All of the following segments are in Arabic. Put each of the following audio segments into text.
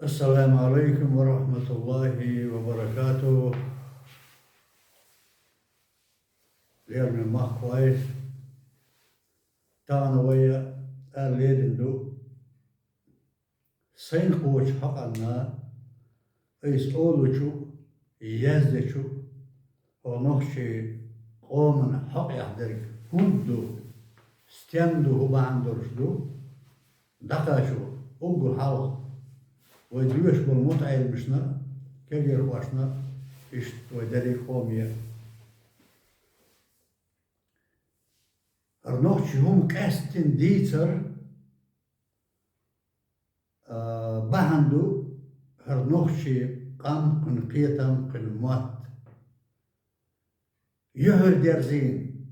السلام عليكم ورحمة الله وبركاته. غير من ما كويس تانا ويا الليل دو سين قوش حقنا ايس اولوشو يزدشو ونخشي قومنا حق يحضرك هندو ستيندو هو باندرشدو دقاشو اوغو حالق وديوش بالمتعة المشنا كبير واشنا اشت ودري قومية ارنوخشي هم كاستن ديتر بهندو ارنوخشي قام كن قيتم كن موت يهر درزين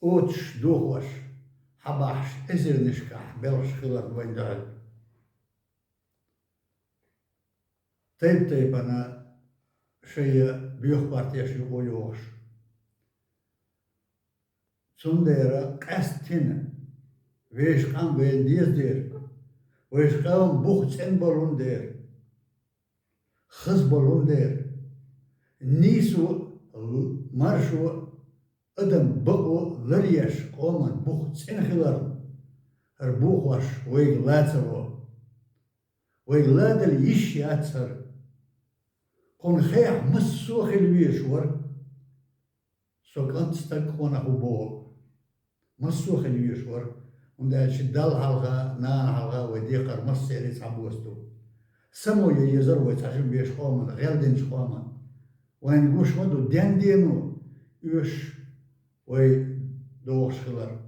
اوتش دوغوش حباحش ازر نشكح بلش خلق وين دعل طيب أنا شيء بيخبر تيشي ويوش سنديرا كاستين ويش قام وين ديز دير ويش قام بوخ تسين بولون دير خز بولون دير نيسو مرشو ادم بقو لريش قومن بوخ تسين خلر هر بوخ وش ويق لاتسو ويق لادل يشي اتسر قون خيح مسو خلويشور سو كانت ستكونا هو مسو خلويشور وندال شدال حلقة نان حلقة وديقر مسيري تعبوستو سمو يزر ويتعجم بيش قومن غيردنش قومن وين قوش مدو دين دينو يوش وي دوغش خلر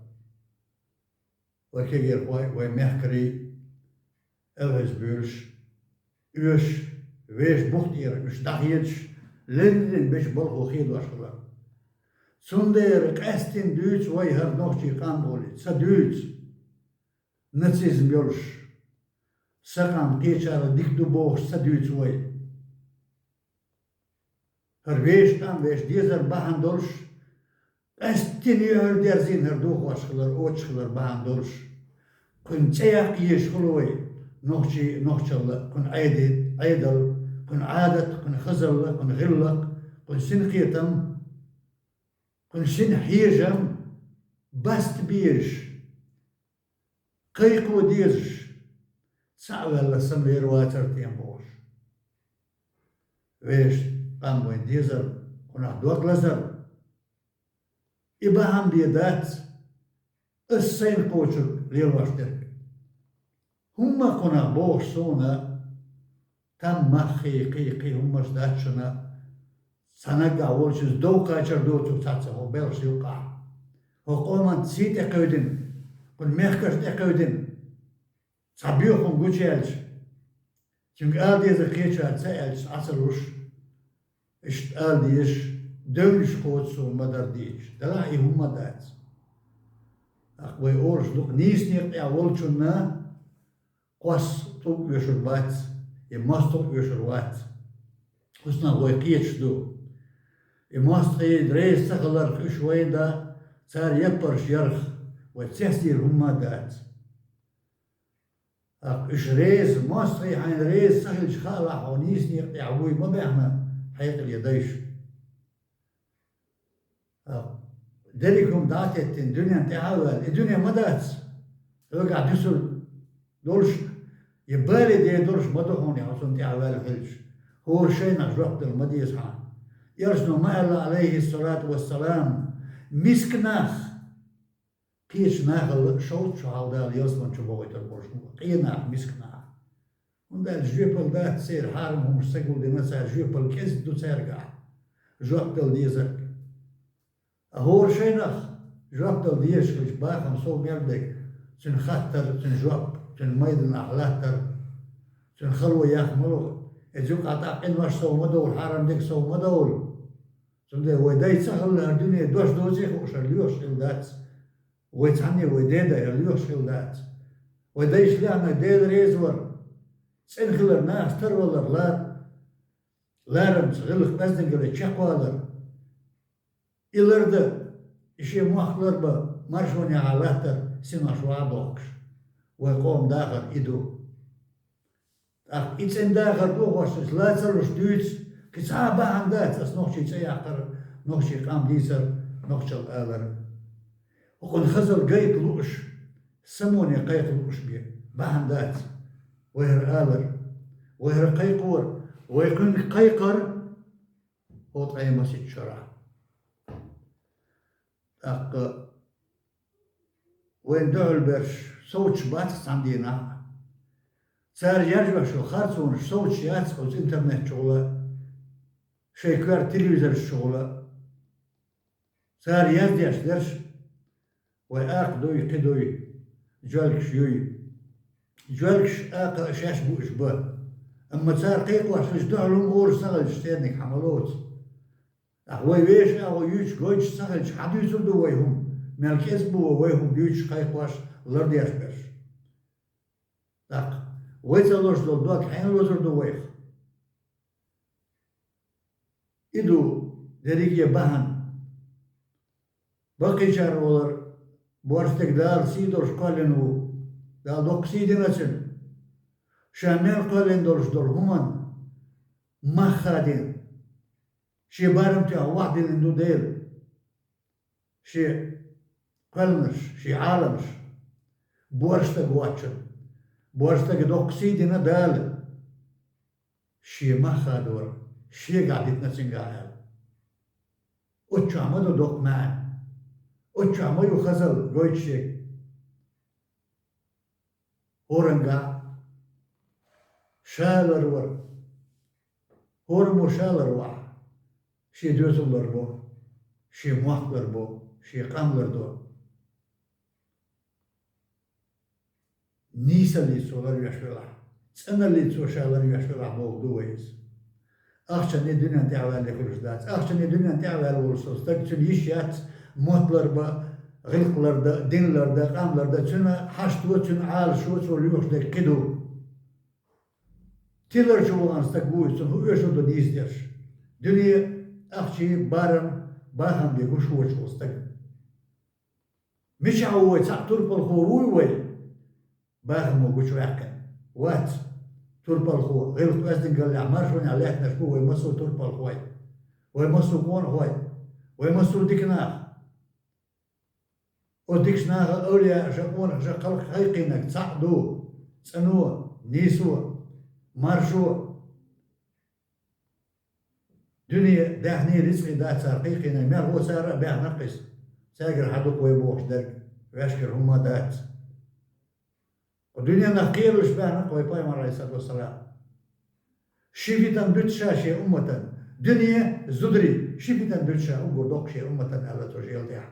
وكيجر وي مهكري الهز بيرش يوش ويش بوختير مش دخيتش لين بيش بلغو خيد واشخلا سندير كاستين دوتش وي هر نوختي قام بولي سا دوتش ناتسيزم بيولش ساقام قيشار ديكدو بوغش سا دوتش وي هر ويش قام ويش ديزر باهن دولش كاستين يهر درزين هر دوغ واشخلر اوتشخلر باهن دولش كن تياق يشخلوي نوختي كن عيدل كن عادة كن خزل كن غلق كن سن قيتم كن سن حيجم باست بيرش قيق وديرش سعوى الله سمير واتر تيمبوش ويش قام وين ديزر كن احدوك لزر إباهم بيدات السين قوشك ليرواشتك هما كنا بوش سونا تم قي هم شداتشنا سنقع ولشز دو كاشر دو تبتاتسا هو بيلش يوقع هو قومان تسيت اقودن كن ميخكش اقودن صبيوخم قوشيالش چونك آل ديزا قيشا تسايالش عصروش اشت آل ديش دولش قوتسو مدر ديش دلاعي هم دات اقوي اورش دوك نيس نيقع ولشنا قوس طوب يشر بات يماستو يشروات حسنا هو قيتشدو يماست قيد ريس تغلر شويدا صار يبرش يرخ وتسير هما دات اش ريس ماست قي حين ريس سهل شخالة حونيس يقطع ابوي ما بيحنا حيق اليديش دليكم داتت الدنيا انتعاول الدنيا ما دات هو قاعد يسر دولش يبالي دي دورش مدحوني عصون تعوال خلش هو شيء نجربت المديس حان يرسنو ما الله عليه الصلاة والسلام مسكناخ كيش ناخل شوت شو هاودال يرسمن شو بغيت البرشنو قيناخ مسكناخ وندال جيبل دا تسير حارم هم استقبل دي نسار جيبل كيس دو سيرقع جوابتل ديزك هو شيء ناخ جوابتل ديش خلش باخم صو ميردك سن خطر سن جواب سن ميدن أحلاتر سن خلوة يخملو ازوك عطاقين واش سو مدول حرم ديك سو مدول سن دي وداي تسخل الدنيا دوش دوزيخ وش اليوش خلدات ويتعني وديدا اليوش خلدات ودايش لعنا ديد ريزور سن خلر ناس ترولر لارم غلق بزدن قلت شاقوالر إلرد إشي مخلر بمرشوني علاتر سنة شوابوكش ويقوم داخل إدو إتسن داخل دوغوش لا تسلوش دويتس كتابة عندات أس نوخشي تياقر نوخشي قام ديسر نوخشي الآلر وقن خزل قيق لوش سموني قيق لوش بيه بعندات ويهر آلر ويهر قيقور ويكون قيقر هو طعيمة ست شرع وين دعو البرش صوتش باتس عندنا صار يرجع شو خارطون صوتش ياتس انترنت شغله شيكار تلفزيون شغله صار يزديش درش ويأخذوي قدوي جالكش يوي جالكش آق شاش بوش با أما صار قيق واش دعو الأمور سغل شتينك حملوت أخوي ويش أخو يوش قويش سغل حدو يزودو ويهم مالك اسبو ويهم بيوش قيق واش لرديش برش تاق ويتلوش دول دوك حين لوزر دو ويخ إدو دريجي بهن باقي شهر ولر بورستك دار سيدور شقالنو دال دوك سيدنسن شامل قالن دورش دور همان مخادين شي بارم تاع واحد اللي ديل شي قلنش شي عالمش بورستك واتشن بورستك دوك سيدنا دال شي مخادور شي قاعد يتنسن قاعد وتشو عمدو دوك معن وتشو عمدو خزل قويتشيك هورنقا شالر ور هورمو شالر واحد شي دوزلر بو شي موحلر بو شي قاملر دو نيسا اللي تسولر يشولا تسأنا اللي تسوشالر يشولا بو دويز أخشن الدنيا تعوال لكل جدات أخشن الدنيا تعوال ورسوس تكتن يشيات موتلر با غلقلر دا دينلر دا قاملر دا تسنا حشتو تسن عال شو تسول دا كدو تيلر شوغان ستقبوي تسن هو يشو دا نيزدرش دنيا أخشي بارم باهم دي قشوة شوستك مش عوي تسعطور بالخوروي وي باهم وقشو يحكن وات تربى الخو غير تأذن قال لي عمار شوني عليه نشبوه ويمسوا تربى الخوي ويمسوا كون خوي ويمسوا ديكناخ وديكناخ أولياء شقون شقلق حقيقينك تصعدوا تسنوا نيسوا مارشوا دنيا داهني رزقي دات حقيقينا ما هو سار بيع نقص ساقر حدوك ويبوش درك ويشكر هما دات ودنيا نقير وشبه نقوي بايمان عليه الصلاة والسلام شفتن دوتشا شي أمة دنيا زدري شفتن دوتشا أمور دوك شي أمة على تجيل ديها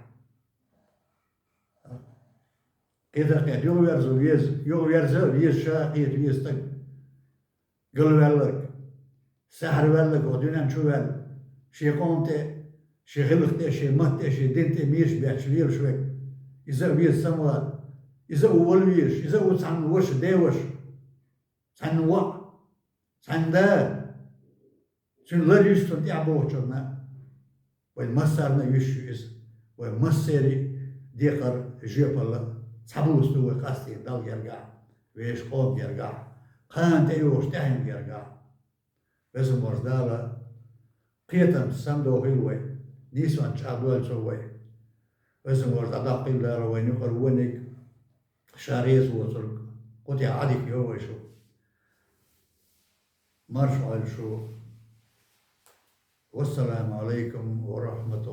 كذا قيد يغيرزو ويز شاقيت ويز تق قلو يالك سحر والك ودنيا نشو والك شي قومتي شي غلقتي شي مهتي شي دينتي ميش بيحش لير شوي إذا ويز سموال إذا أول ويش إذا أول عن وش داوش عن وق عن دا شن لا يشتون تعبوه شرنا والمسارنا يشويز والمساري ديقر جيب الله صحبوس تو قاستي دال يرجع ويش قوم يرجع قان تيوش تهم يرجع بس مرزدالا قيتم سامدو هيلوي نيسوان شعبوال سوي بس مرزدالا قيل دارا وين يقرونك شاريز وصل قد يعادك يوم شو مرش على شو والسلام عليكم ورحمة